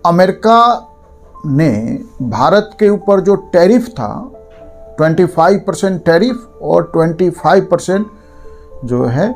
America ने भारत के ऊपर जो टैरिफ था 25% टैरिफ और 25% जो है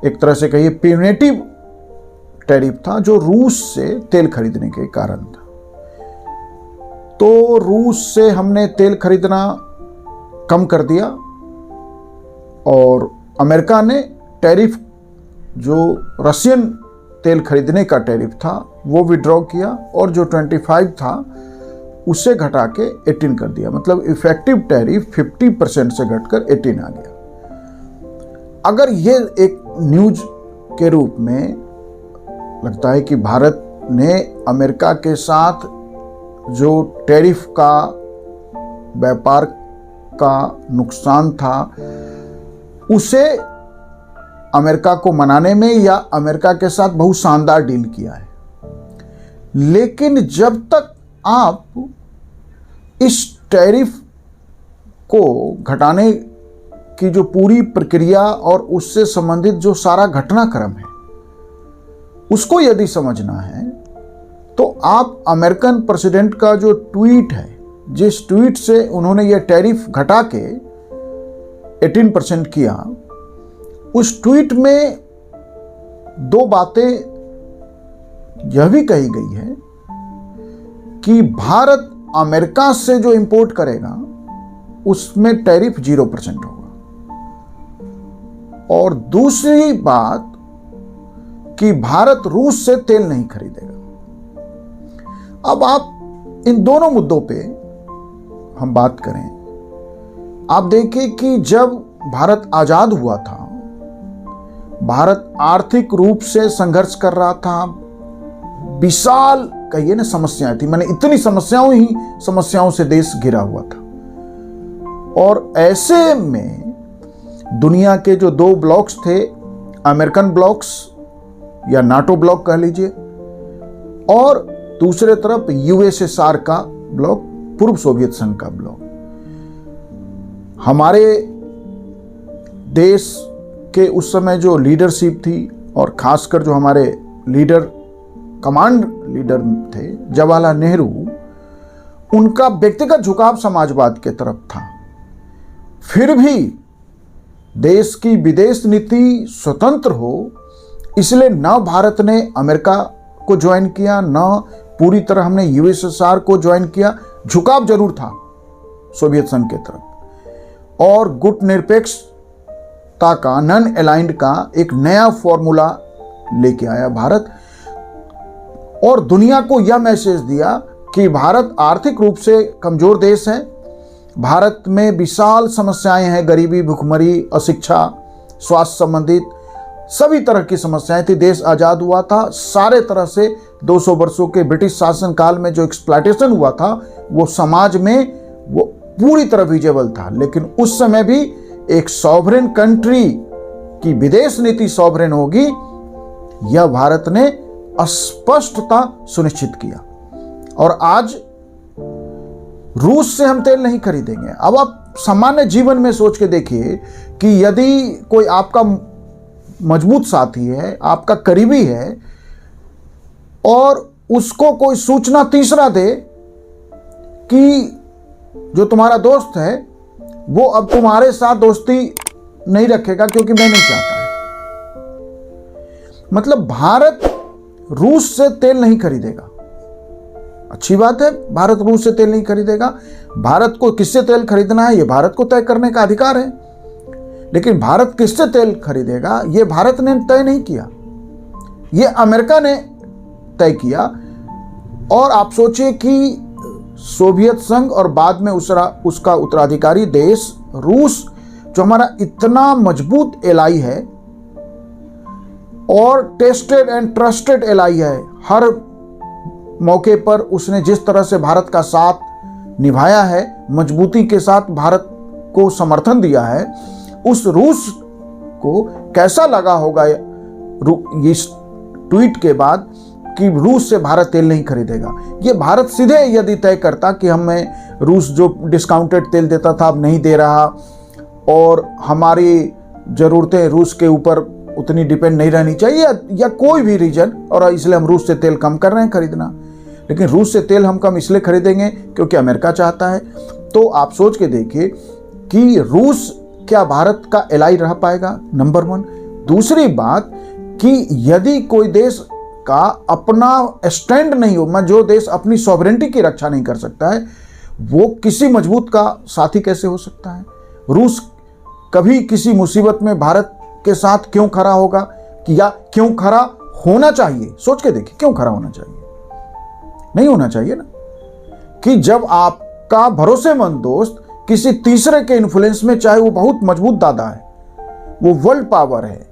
एक तरह से कहिए प्यूनिटिव टैरिफ था, जो रूस से तेल खरीदने के कारण था। तो रूस से हमने तेल खरीदना कम कर दिया और अमेरिका ने टैरिफ जो रशियन तेल खरीदने का टैरिफ था वो विड्रॉ किया और जो 25 था उससे घटा के 18 कर दिया। मतलब इफेक्टिव टैरिफ 50% से घटकर 18 आ गया। अगर ये एक न्यूज के रूप में लगता है कि भारत ने अमेरिका के साथ जो टैरिफ का व्यापार का नुकसान था उसे अमेरिका को मनाने में या अमेरिका के साथ बहुत शानदार डील किया है। लेकिन जब तक आप इस टैरिफ को घटाने की जो पूरी प्रक्रिया और उससे संबंधित जो सारा घटनाक्रम है उसको यदि समझना है तो आप अमेरिकन प्रेसिडेंट का जो ट्वीट है, जिस ट्वीट से उन्होंने ये टैरिफ घटा के 18% किया, उस ट्वीट में दो बातें यह भी कही गई है कि भारत अमेरिका से जो इंपोर्ट करेगा उसमें टैरिफ 0% होगा, और दूसरी बात कि भारत रूस से तेल नहीं खरीदेगा। अब आप इन दोनों मुद्दों पे हम बात करें, आप देखें कि जब भारत आजाद हुआ था, भारत आर्थिक रूप से संघर्ष कर रहा था, विशाल कहिए ना समस्याएं थी, मैंने इतनी समस्याओं से देश घिरा हुआ था। और ऐसे में दुनिया के जो दो ब्लॉक्स थे, अमेरिकन ब्लॉक्स या नाटो ब्लॉक कह लीजिए, और दूसरे तरफ यूएसएसआर का ब्लॉक, पूर्व सोवियत संघ का ब्लॉक, हमारे देश के उस समय जो लीडरशिप थी और खासकर जो हमारे लीडर कमांड लीडर थे जवाहरलाल नेहरू, उनका व्यक्तिगत झुकाव समाजवाद के तरफ था। फिर भी देश की विदेश नीति स्वतंत्र हो, इसलिए न भारत ने अमेरिका को ज्वाइन किया, न पूरी तरह हमने यूएसएसआर को ज्वाइन किया। झुकाव जरूर था सोवियत संघ के तरफ, और गुट निरपेक्षता का, नॉन अलाइंड का एक नया फॉर्मूला लेके आया भारत, और दुनिया को यह मैसेज दिया कि भारत आर्थिक रूप से कमजोर देश है, भारत में विशाल समस्याएं हैं, गरीबी, भुखमरी, अशिक्षा, स्वास्थ्य संबंधित सभी तरह की समस्याएं थी। देश आजाद हुआ था, सारे तरह से 200 वर्षों के ब्रिटिश शासनकाल में जो एक्सप्लॉयटेशन हुआ था वो समाज में वो पूरी तरह विजिबल था। लेकिन उस समय भी एक सॉवरेन कंट्री की विदेश नीति सॉवरेन होगी, यह भारत ने स्पष्टता सुनिश्चित किया। और आज रूस से हम तेल नहीं खरीदेंगे। अब आप सामान्य जीवन में सोच के देखिए कि यदि कोई आपका मजबूत साथी है, आपका करीबी है, और उसको कोई सूचना तीसरा दे कि जो तुम्हारा दोस्त है वो अब तुम्हारे साथ दोस्ती नहीं रखेगा क्योंकि मैं नहीं चाहता है, मतलब भारत रूस से तेल नहीं खरीदेगा। अच्छी बात है, भारत रूस से तेल नहीं खरीदेगा। भारत को किससे तेल खरीदना है ये भारत को तय करने का अधिकार है, लेकिन भारत किससे तेल खरीदेगा ये भारत ने तय नहीं किया, ये अमेरिका ने तय किया। और आप सोचिए कि सोवियत संघ और बाद में उसका उत्तराधिकारी देश रूस, जो हमारा इतना मजबूत एलाई है और टेस्टेड एंड ट्रस्टेड एलाई है, हर मौके पर उसने जिस तरह से भारत का साथ निभाया है, मजबूती के साथ भारत को समर्थन दिया है, उस रूस को कैसा लगा होगा इस ट्वीट के बाद कि रूस से भारत तेल नहीं खरीदेगा। ये भारत सीधे यदि तय करता कि हमें रूस जो डिस्काउंटेड तेल देता था अब नहीं दे रहा, और हमारी ज़रूरतें रूस के ऊपर उतनी डिपेंड नहीं रहनी चाहिए, या कोई भी रीजन, और इसलिए हम रूस से तेल कम कर रहे हैं खरीदना, लेकिन रूस से तेल हम कम इसलिए खरीदेंगे क्योंकि अमेरिका चाहता है। तो आप सोच के देखिए कि रूस क्या भारत का एलाई रह पाएगा, नंबर 1। दूसरी बात कि यदि कोई देश का अपना स्टैंड नहीं हो, जो देश अपनी सॉवरेनिटी की रक्षा नहीं कर सकता है, वो किसी मजबूत का साथी कैसे हो सकता है? रूस कभी किसी मुसीबत में भारत के साथ क्यों खड़ा होगा, कि या क्यों खड़ा होना चाहिए? सोच के देखिए, क्यों खड़ा होना चाहिए? नहीं होना चाहिए ना। कि जब आपका भरोसेमंद दोस्त किसी तीसरे के इन्फ्लुएंस में, चाहे वो बहुत मजबूत दादा है, वो वर्ल्ड पावर है,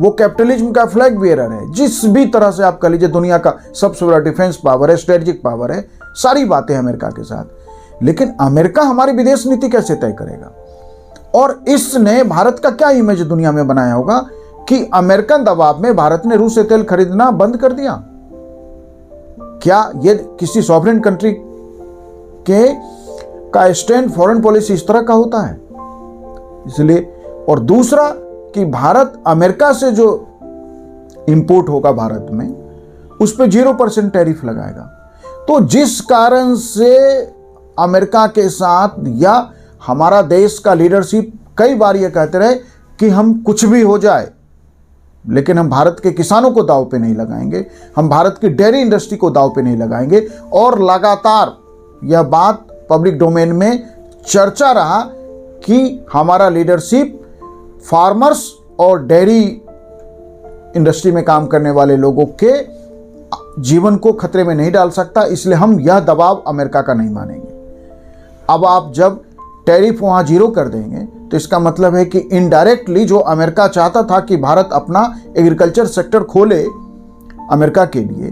वो कैपिटलिज्म का फ्लैग बियरर है, जिस भी तरह से आप कह लीजिए दुनिया का सबसे बड़ा डिफेंस पावर है, स्ट्रेटेजिक पावर है, सारी बातें अमेरिका के साथ, लेकिन अमेरिका हमारी विदेश नीति कैसे तय करेगा? और इसने भारत का क्या इमेज दुनिया में बनाया होगा कि अमेरिकन दबाव में भारत ने रूस से तेल खरीदना बंद कर दिया? क्या ये किसी सॉवरेन कंट्री के का स्टैंड फॉरेन पॉलिसी इस तरह का होता है? इसलिए, और दूसरा कि भारत अमेरिका से जो इंपोर्ट होगा भारत में, उस पर 0% टैरिफ लगाएगा। तो जिस कारण से अमेरिका के साथ या हमारा देश का लीडरशिप कई बार ये कहते रहे कि हम कुछ भी हो जाए लेकिन हम भारत के किसानों को दांव पे नहीं लगाएंगे, हम भारत की डेयरी इंडस्ट्री को दांव पे नहीं लगाएंगे। और लगातार यह बात पब्लिक डोमेन में चर्चा रहा कि हमारा लीडरशिप फार्मर्स और डेयरी इंडस्ट्री में काम करने वाले लोगों के जीवन को खतरे में नहीं डाल सकता, इसलिए हम यह दबाव अमेरिका का नहीं मानेंगे। अब आप जब टैरिफ वहाँ 0 कर देंगे तो इसका मतलब है कि इनडायरेक्टली जो अमेरिका चाहता था कि भारत अपना एग्रीकल्चर सेक्टर खोले अमेरिका के लिए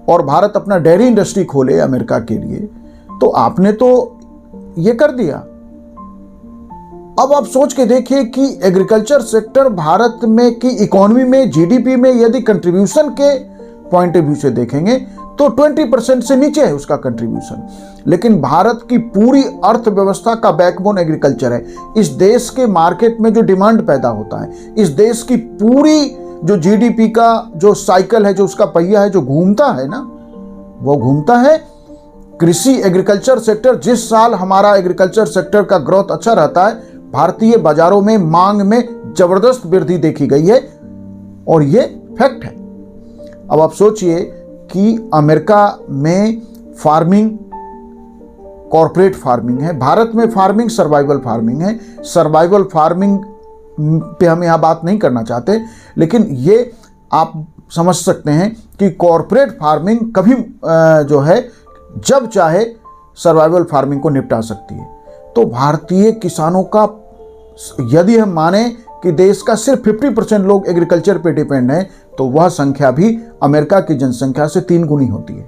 और भारत अपना डेयरी इंडस्ट्री खोले अमेरिका के लिए, तो आपने तो ये कर दिया। अब आप सोच के देखिए कि एग्रीकल्चर सेक्टर भारत में की इकोनॉमी में, जीडीपी में यदि कंट्रीब्यूशन के पॉइंट ऑफ व्यू से देखेंगे तो 20% से नीचे है उसका कंट्रीब्यूशन, लेकिन भारत की पूरी अर्थव्यवस्था का बैकबोन एग्रीकल्चर है। इस देश के मार्केट में जो डिमांड पैदा होता है, इस देश की पूरी जो जीडीपी का जो साइकिल है, जो उसका पहिया है, जो घूमता है ना, वो घूमता है कृषि एग्रीकल्चर सेक्टर। जिस साल हमारा एग्रीकल्चर सेक्टर का ग्रोथ अच्छा रहता है, भारतीय बाजारों में मांग में जबरदस्त वृद्धि देखी गई है और ये फैक्ट है। अब आप सोचिए कि अमेरिका में फार्मिंग कॉर्पोरेट फार्मिंग है, भारत में फार्मिंग सर्वाइवल फार्मिंग है। सर्वाइवल फार्मिंग पे हम यहाँ बात नहीं करना चाहते, लेकिन ये आप समझ सकते हैं कि कॉर्पोरेट फार्मिंग कभी जो है जब चाहे सर्वाइवल फार्मिंग को निपटा सकती है। तो भारतीय किसानों का, यदि हम माने कि देश का सिर्फ 50% लोग एग्रीकल्चर पे डिपेंड है, तो वह संख्या भी अमेरिका की जनसंख्या से 3 गुनी होती है।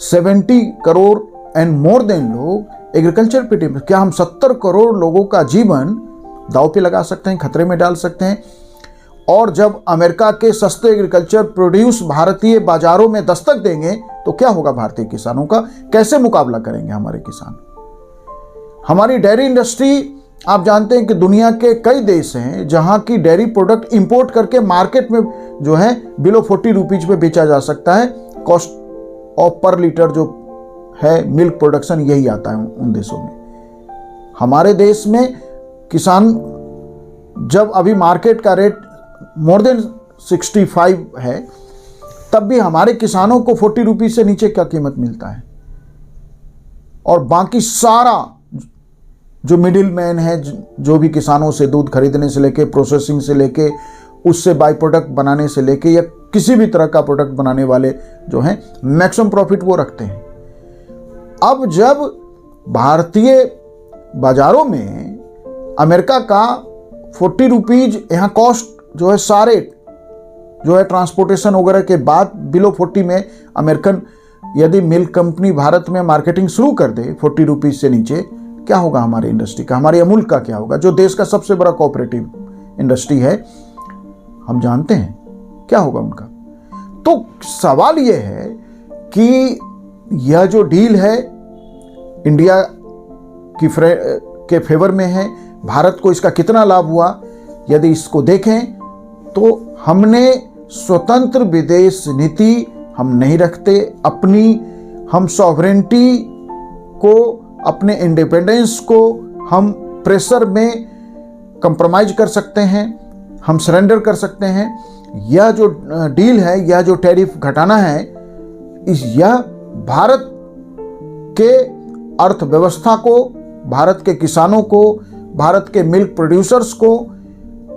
70 करोड़ एंड मोर देन लोग एग्रीकल्चर पे डिपेंड। क्या हम 70 करोड़ लोगों का जीवन दांव पे लगा सकते हैं, खतरे में डाल सकते हैं? और जब अमेरिका के सस्ते एग्रीकल्चर प्रोड्यूस भारतीय बाजारों में दस्तक देंगे तो क्या होगा भारतीय किसानों का? कैसे मुकाबला करेंगे हमारे किसान? हमारी डेयरी इंडस्ट्री, आप जानते हैं कि दुनिया के कई देश हैं जहां की डेयरी प्रोडक्ट इंपोर्ट करके मार्केट में जो है बिलो 40 रुपीज पे बेचा जा सकता है। कॉस्ट ऑफ पर लीटर जो है मिल्क प्रोडक्शन यही आता है उन देशों में। हमारे देश में किसान, जब अभी मार्केट का रेट मोर देन 65 है, तब भी हमारे किसानों को 40 रुपीज से नीचे क्या कीमत मिलता है? और बाकी सारा जो मिडिल मैन है, जो भी किसानों से दूध खरीदने से लेके, प्रोसेसिंग से लेके, उससे बाई प्रोडक्ट बनाने से लेके, या किसी भी तरह का प्रोडक्ट बनाने वाले जो हैं, मैक्सिमम प्रॉफिट वो रखते हैं। अब जब भारतीय बाजारों में अमेरिका का 40 रुपीज यहाँ कॉस्ट जो है, सारे जो है ट्रांसपोर्टेशन वगैरह के बाद बिलो 40 में अमेरिकन यदि मिल्क कंपनी भारत में मार्केटिंग शुरू कर दे 40 रुपीज से नीचे, क्या होगा हमारी इंडस्ट्री का? हमारे अमूल का क्या होगा, जो देश का सबसे बड़ा कोऑपरेटिव इंडस्ट्री है? हम जानते हैं क्या होगा उनका। तो सवाल यह है कि यह जो डील है इंडिया के फेवर में है, भारत को इसका कितना लाभ हुआ? यदि इसको देखें तो हमने स्वतंत्र विदेश नीति हम नहीं रखते। हम सॉवरेंटी को, अपने इंडिपेंडेंस को हम प्रेशर में कंप्रोमाइज कर सकते हैं, हम सरेंडर कर सकते हैं। यह जो डील है, यह जो टैरिफ घटाना है, यह भारत के अर्थव्यवस्था को, भारत के किसानों को, भारत के मिल्क प्रोड्यूसर्स को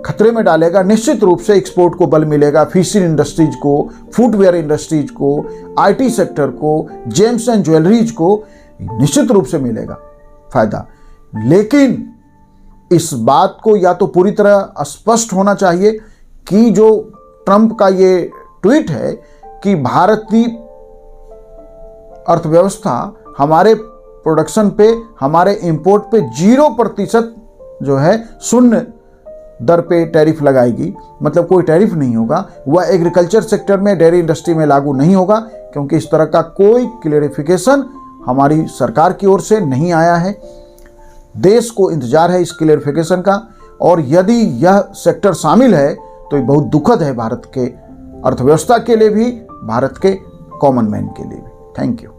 खतरे में डालेगा। निश्चित रूप से एक्सपोर्ट को बल मिलेगा, फिशिंग इंडस्ट्रीज को, फुटवेयर इंडस्ट्रीज को, आईटी सेक्टर को, जेम्स एंड ज्वेलरीज को निश्चित रूप से मिलेगा फायदा। लेकिन इस बात को या तो पूरी तरह स्पष्ट होना चाहिए कि जो ट्रंप का ये ट्वीट है कि भारतीय अर्थव्यवस्था हमारे प्रोडक्शन पे, हमारे इंपोर्ट पे 0% जो है शून्य दर पे टैरिफ लगाएगी, मतलब कोई टैरिफ नहीं होगा। वह एग्रीकल्चर सेक्टर में, डेयरी इंडस्ट्री में लागू नहीं होगा, क्योंकि इस तरह का कोई क्लियरिफिकेशन हमारी सरकार की ओर से नहीं आया है। देश को इंतजार है इस क्लियरिफिकेशन का, और यदि यह सेक्टर शामिल है तो ये बहुत दुखद है भारत के अर्थव्यवस्था के लिए भी, भारत के कॉमन मैन के लिए भी। Thank you.